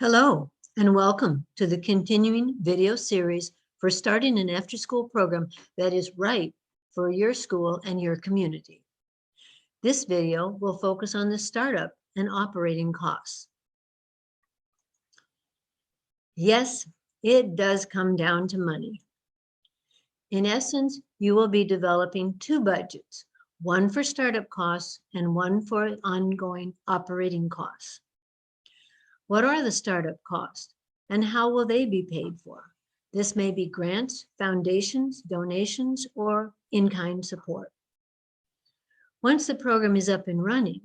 Hello, and welcome to the continuing video series for starting an after-school program that is right for your school and your community. This video will focus on the startup and operating costs. Yes, it does come down to money. In essence, you will be developing two budgets, one for startup costs and one for ongoing operating costs. What are the startup costs and how will they be paid for? This may be grants, foundations, donations, or in-kind support. Once the program is up and running,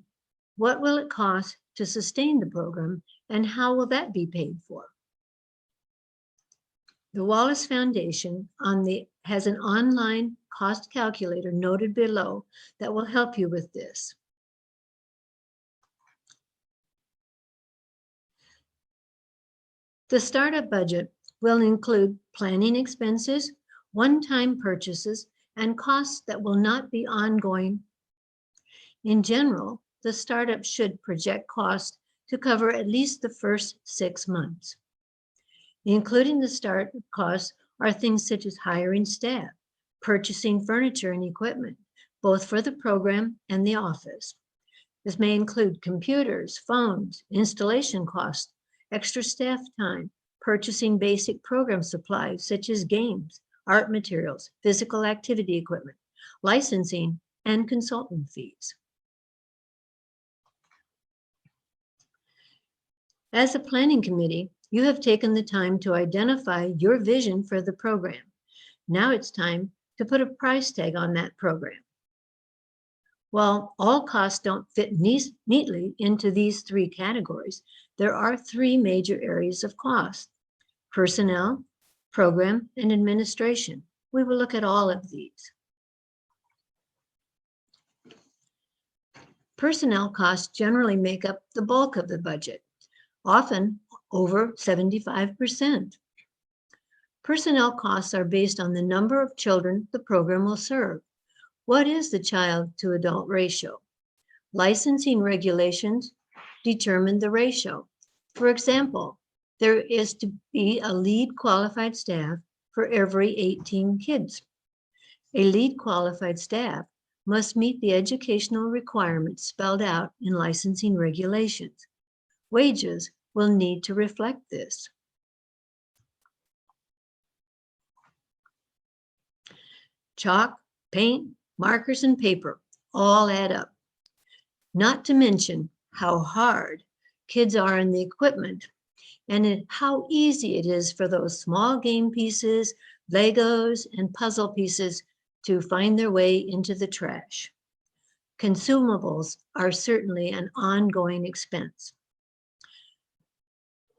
what will it cost to sustain the program and how will that be paid for? The Wallace Foundation has an online cost calculator noted below that will help you with this. The startup budget will include planning expenses, one-time purchases, and costs that will not be ongoing. In general, the startup should project costs to cover at least the first 6 months. Including the startup costs are things such as hiring staff, purchasing furniture and equipment, both for the program and the office. This may include computers, phones, installation costs, extra staff time, purchasing basic program supplies such as games, art materials, physical activity equipment, licensing, and consultant fees. As a planning committee, you have taken the time to identify your vision for the program. Now it's time to put a price tag on that program. While all costs don't fit neatly into these three categories, there are three major areas of cost: personnel, program, and administration. We will look at all of these. Personnel costs generally make up the bulk of the budget, often over 75%. Personnel costs are based on the number of children the program will serve. What is the child to adult ratio? Licensing regulations determine the ratio. For example, there is to be a lead qualified staff for every 18 kids. A lead qualified staff must meet the educational requirements spelled out in licensing regulations. Wages will need to reflect this. Chalk, paint, markers, and paper all add up. Not to mention how hard kids are in the equipment and how easy it is for those small game pieces, Legos, and puzzle pieces to find their way into the trash. Consumables are certainly an ongoing expense.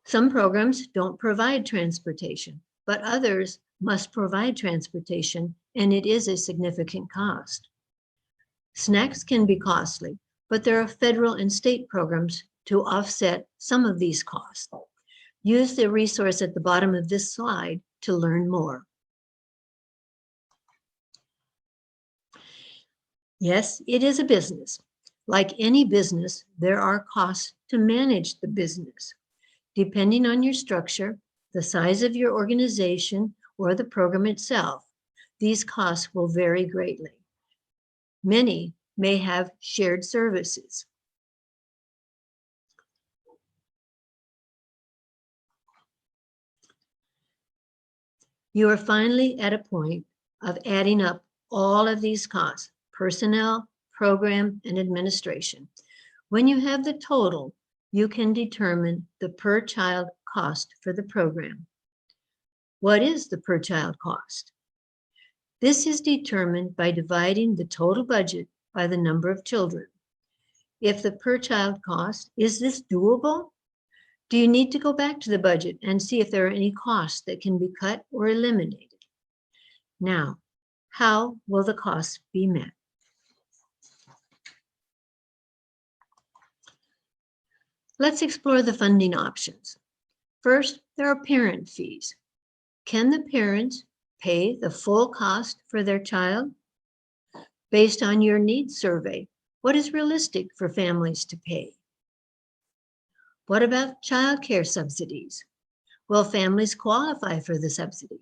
Some programs don't provide transportation, but others must provide transportation, and it is a significant cost. Snacks can be costly, but there are federal and state programs to offset some of these costs. Use the resource at the bottom of this slide to learn more. Yes, it is a business. Like any business, there are costs to manage the business. Depending on your structure, the size of your organization, or the program itself, these costs will vary greatly. Many may have shared services. You are finally at a point of adding up all of these costs: personnel, program, and administration. When you have the total, you can determine the per child cost for the program. What is the per child cost? This is determined by dividing the total budget by the number of children. If the per child cost, is this doable? Do you need to go back to the budget and see if there are any costs that can be cut or eliminated? Now, how will the costs be met? Let's explore the funding options. First, there are parent fees. Can the parents pay the full cost for their child? Based on your needs survey, what is realistic for families to pay? What about childcare subsidies? Will families qualify for the subsidy?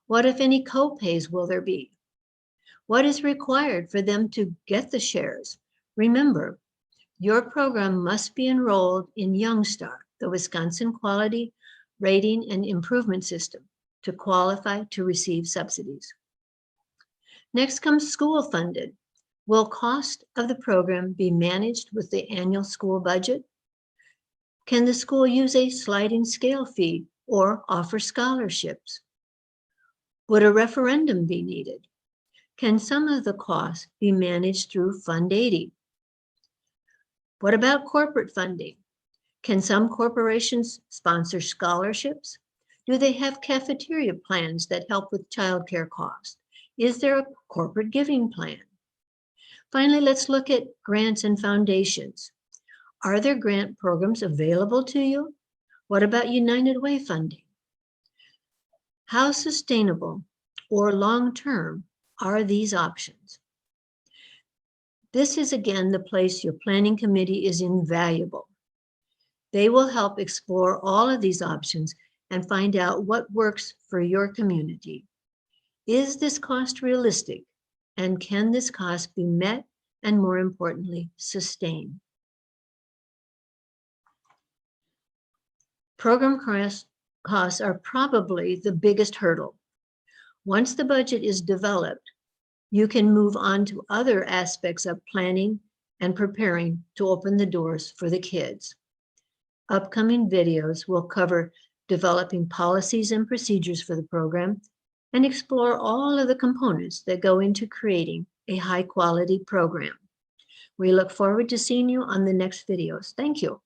What, if any, co-pays will there be? What is required for them to get the shares? Remember, your program must be enrolled in Youngstar, the Wisconsin Quality Rating and Improvement System, to qualify to receive subsidies. Next comes school funded. Will cost of the program be managed with the annual school budget? Can the school use a sliding scale fee or offer scholarships? Would a referendum be needed? Can some of the costs be managed through Fund 80? What about corporate funding? Can some corporations sponsor scholarships? Do they have cafeteria plans that help with childcare costs? Is there a corporate giving plan? Finally, let's look at grants and foundations. Are there grant programs available to you? What about United Way funding? How sustainable or long-term are these options? This is again the place your planning committee is invaluable. They will help explore all of these options and find out what works for your community. Is this cost realistic? And can this cost be met and, more importantly, sustained? Program costs are probably the biggest hurdle. Once the budget is developed, you can move on to other aspects of planning and preparing to open the doors for the kids. Upcoming videos will cover developing policies and procedures for the program and explore all of the components that go into creating a high-quality program. We look forward to seeing you on the next videos. Thank you.